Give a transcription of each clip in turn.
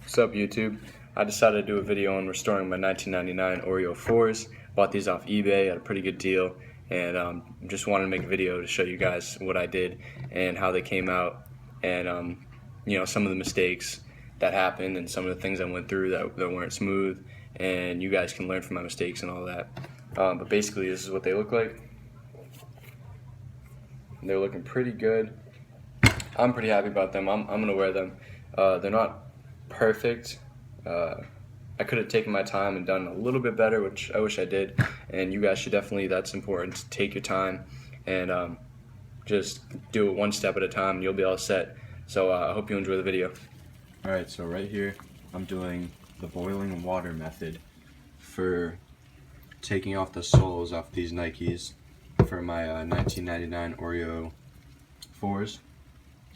What's up, YouTube? I decided to do a video on restoring my 1999 Oreo 4s. Bought these off eBay at a pretty good deal, and just wanted to make a video to show you guys what I did and how they came out, and some of the mistakes that happened and some of the things I went through that weren't smooth, and you guys can learn from my mistakes and all that. But basically, this is what they look like. They're looking pretty good. I'm pretty happy about them. I'm gonna wear them. They're not perfect. I could have taken my time and done a little bit better, which I wish I did. And you guys should definitely, that's important, to take your time and just do it one step at a time and you'll be all set. So I hope you enjoy the video. Alright, so right here I'm doing the boiling water method for taking off the soles off these Nikes for my 1999 Oreo 4s.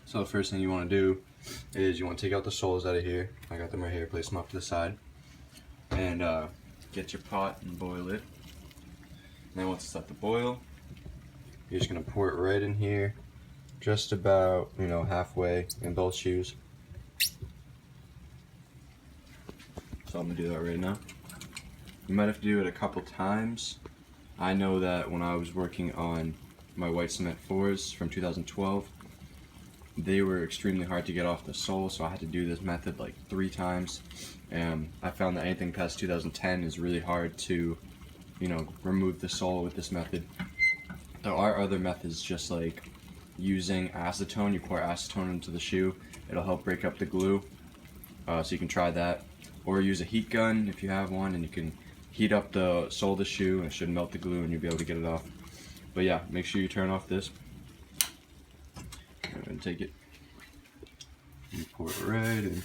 So the first thing you want to do is you want to take out the soles out of here. I got them right here, place them off to the side. And get your pot and boil it. And then once it's at the boil, you're just going to pour it right in here, just about, halfway in both shoes. So I'm going to do that right now. You might have to do it a couple times. I know that when I was working on my white cement 4s from 2012, they were extremely hard to get off the sole, so I had to do this method like 3 times. And I found that anything past 2010 is really hard to, remove the sole with this method. There are other methods, just like using acetone. You pour acetone into the shoe, it'll help break up the glue, so you can try that. Or use a heat gun if you have one, and you can heat up the sole of the shoe and it should melt the glue and you'll be able to get it off. But yeah, make sure you turn off this. I'm going to take it and pour it right in.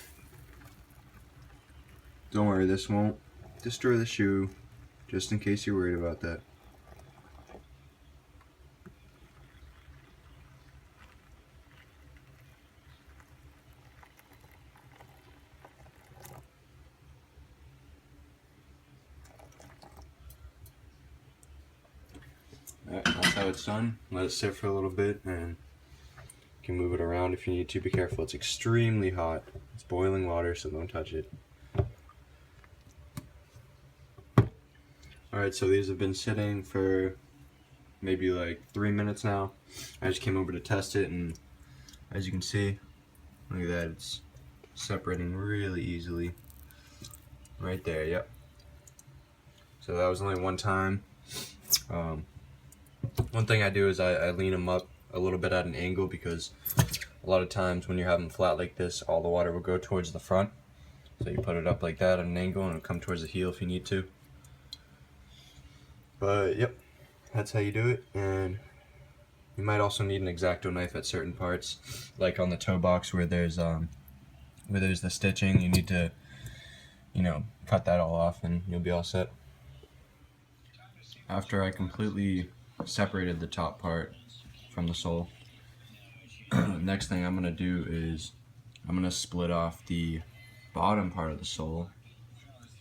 Don't worry, this won't destroy the shoe, just in case you're worried about that. Alright, that's how it's done. Let it sit for a little bit and you can move it around if you need to. Be careful, it's extremely hot. It's boiling water, so don't touch it. Alright, so these have been sitting for maybe like 3 minutes now. I just came over to test it, and as you can see, look at that, it's separating really easily. Right there, yep. So that was only one time. One thing I do is I lean them up a little bit at an angle, because a lot of times when you're having flat like this, all the water will go towards the front. So you put it up like that at an angle and it'll come towards the heel if you need to. But yep, that's how you do it. And you might also need an X-Acto knife at certain parts, like on the toe box where there's the stitching. You need to, cut that all off and you'll be all set. After I completely separated the top part from the sole, next thing I'm going to do is I'm going to split off the bottom part of the sole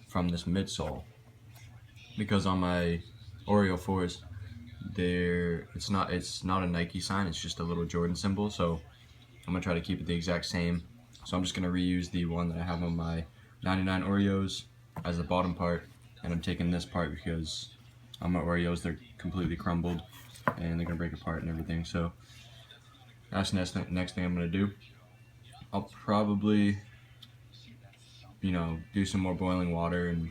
from this midsole, because on my Oreo 4s it's not a Nike sign, it's just a little Jordan symbol, so I'm going to try to keep it the exact same. So I'm just going to reuse the one that I have on my 99 Oreos as the bottom part, and I'm taking this part because on my Oreos they're completely crumbled and they're going to break apart and everything. So that's the next thing I'm going to do. I'll probably, do some more boiling water and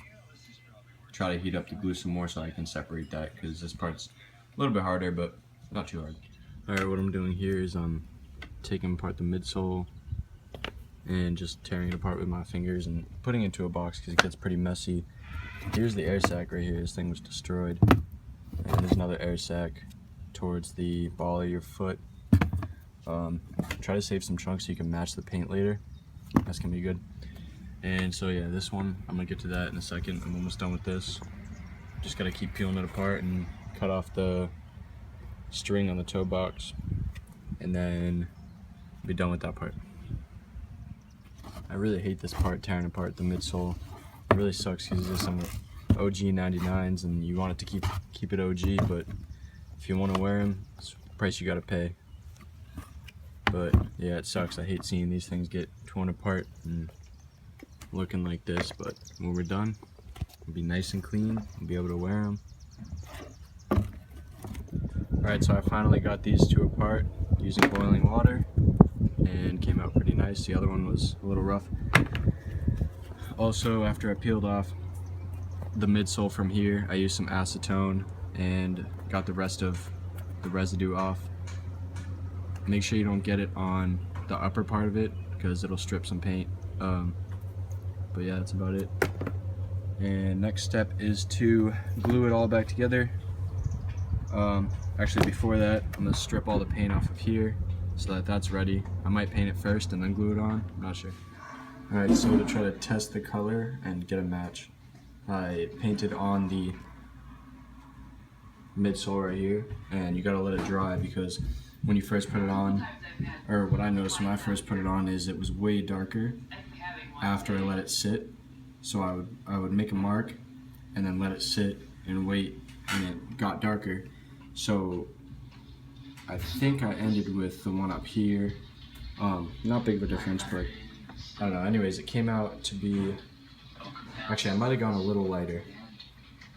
try to heat up the glue some more so I can separate that, because this part's a little bit harder, but not too hard. Alright, what I'm doing here is I'm taking apart the midsole and just tearing it apart with my fingers and putting it into a box because it gets pretty messy. Here's the air sac right here. This thing was destroyed. And there's another air sac towards the ball of your foot. Try to save some chunks so you can match the paint later. That's gonna be good. And so yeah, this one, I'm gonna get to that in a second. I'm almost done with this. Just gotta keep peeling it apart and cut off the string on the toe box, and then be done with that part. I really hate this part, tearing apart the midsole. It really sucks because these are some OG 99s and you want it to keep it OG, but if you want to wear them, it's the price you gotta pay. But yeah, it sucks. I hate seeing these things get torn apart and looking like this, but when we're done, it'll be nice and clean. We'll be able to wear them. Alright, so I finally got these two apart using boiling water and came out pretty nice. The other one was a little rough. Also, after I peeled off the midsole from here, I used some acetone and got the rest of the residue off. Make sure you don't get it on the upper part of it because it'll strip some paint. But yeah, that's about it. And next step is to glue it all back together. Actually, before that, I'm gonna strip all the paint off of here so that that's ready. I might paint it first and then glue it on, I'm not sure. Alright, so to try to test the color and get a match, I painted on the midsole right here, and you gotta let it dry because when you first put it on, or what I noticed when I first put it on is it was way darker after I let it sit. So I would make a mark and then let it sit and wait, and it got darker. So I think I ended with the one up here. Not big of a difference, but I don't know. Anyways, it came out to be, actually I might have gone a little lighter.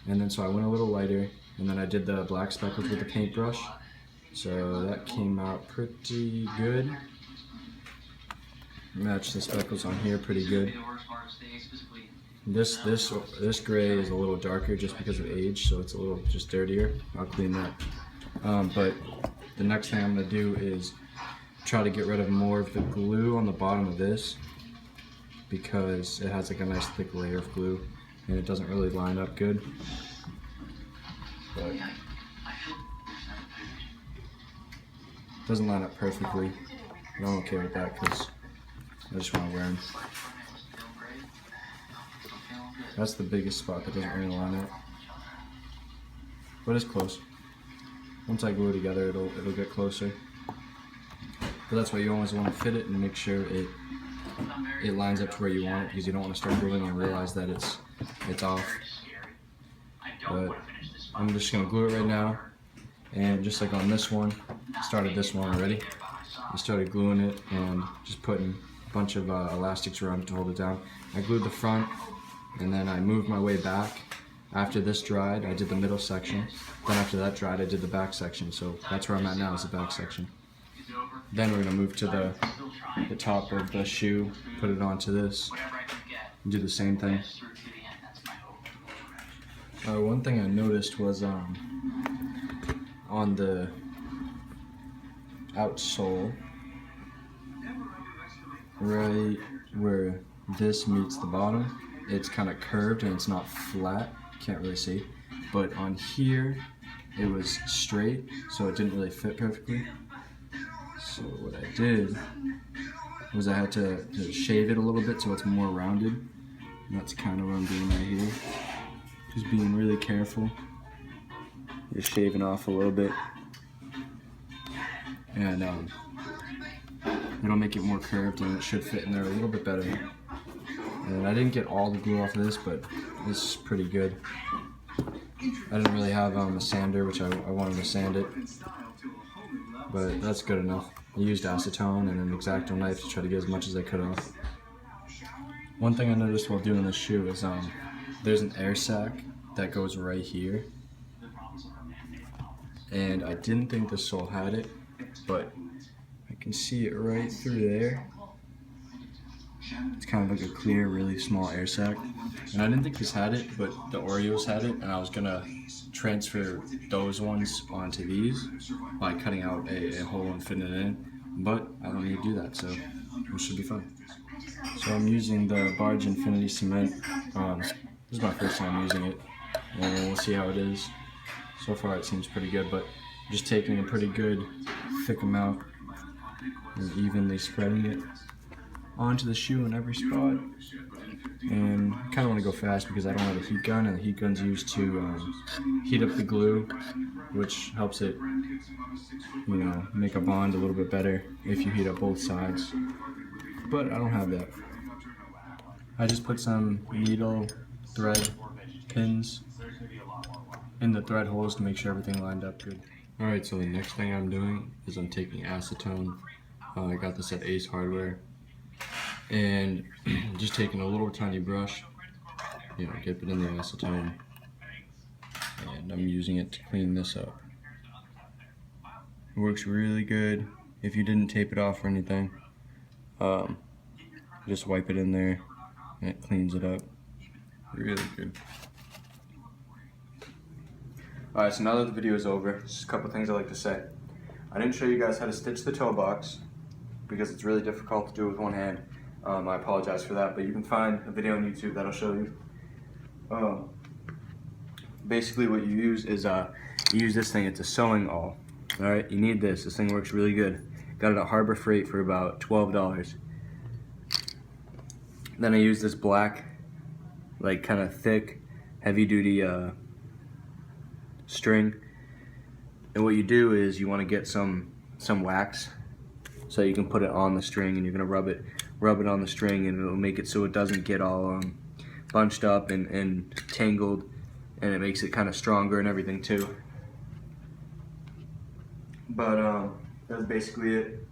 And then so I went a little lighter, and then I did the black speckles with the paintbrush. So that came out pretty good. Matched the speckles on here pretty good. This gray is a little darker just because of age, so it's a little just dirtier. I'll clean that. But the next thing I'm gonna do is try to get rid of more of the glue on the bottom of this because it has like a nice thick layer of glue and it doesn't really line up good. But it doesn't line up perfectly. I'm okay with that because I just want to wear them. That's the biggest spot that doesn't really line up, but it's close. Once I glue it together, it'll get closer. But that's why you always want to fit it and make sure it lines up to where you want it, because you don't want to start gluing and realize that it's off. But I'm just gonna glue it right now, and just like on this one, started this one already. I started gluing it and just putting a bunch of elastics around it to hold it down. I glued the front, and then I moved my way back. After this dried, I did the middle section. Then after that dried, I did the back section. So that's where I'm at now, is the back section. Then we're gonna move to the top of the shoe, put it onto this, and do the same thing. One thing I noticed was on the outsole, right where this meets the bottom, it's kind of curved and it's not flat. Can't really see, but on here it was straight, so it didn't really fit perfectly. So what I did was I had to shave it a little bit so it's more rounded. And that's kind of what I'm doing right here. Just being really careful. Just shaving off a little bit, and it'll make it more curved and it should fit in there a little bit better. And I didn't get all the glue off of this, but this is pretty good. I didn't really have a sander, which I wanted to sand it, but that's good enough. I used acetone and an X-Acto knife to try to get as much as I could off. One thing I noticed while doing this shoe is there's an air sac that goes right here, and I didn't think the sole had it, but I can see it right through there. It's kind of like a clear, really small air sac, and I didn't think this had it, but the Oreos had it, and I was gonna transfer those ones onto these by cutting out a hole and fitting it in, but I don't need to do that, so it should be fun. So I'm using the Barge Infinity Cement. This is my first time using it, and we'll see how it is. So far it seems pretty good, but just taking a pretty good thick amount and evenly spreading it onto the shoe in every spot. And I kind of want to go fast because I don't have a heat gun, and the heat gun's used to heat up the glue, which helps it, you know, make a bond a little bit better if you heat up both sides. But I don't have that. I just put some needle thread pins in the thread holes to make sure everything lined up good. Alright, so the next thing I'm doing is I'm taking acetone. I got this at Ace Hardware. And just taking a little tiny brush, dip it in the acetone, and I'm using it to clean this up. It works really good if you didn't tape it off or anything. Just wipe it in there and it cleans it up. Really good. Alright, so now that the video is over, just a couple things I'd like to say. I didn't show you guys how to stitch the toe box because it's really difficult to do with one hand. I apologize for that, but you can find a video on YouTube that'll show you. Basically what you use is you use this thing. It's a sewing awl. Alright, you need this. This thing works really good. Got it at Harbor Freight for about $12. Then I use this black, like kind of thick, heavy duty string. And what you do is you want to get some wax so you can put it on the string, and you're going to rub it on the string, and it'll make it so it doesn't get all bunched up and tangled, and it makes it kind of stronger and everything too. But that's basically it,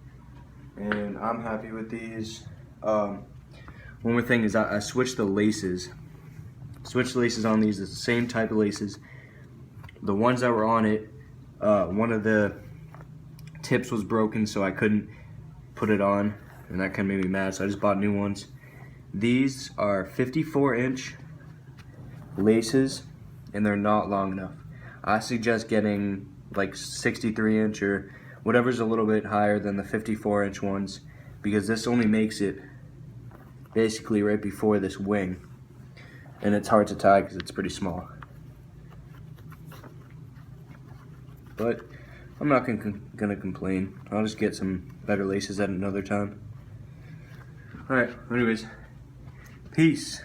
and I'm happy with these. One more thing is I switched the laces. Switched the laces on these. It's the same type of laces. The ones that were on it, one of the tips was broken, so I couldn't put it on, and that kind of made me mad, so I just bought new ones. These are 54-inch laces, and they're not long enough. I suggest getting like 63-inch or whatever's a little bit higher than the 54-inch ones, because this only makes it basically right before this wing, and it's hard to tie because it's pretty small. But I'm not gonna complain. I'll just get some better laces at another time. Alright, anyways, peace.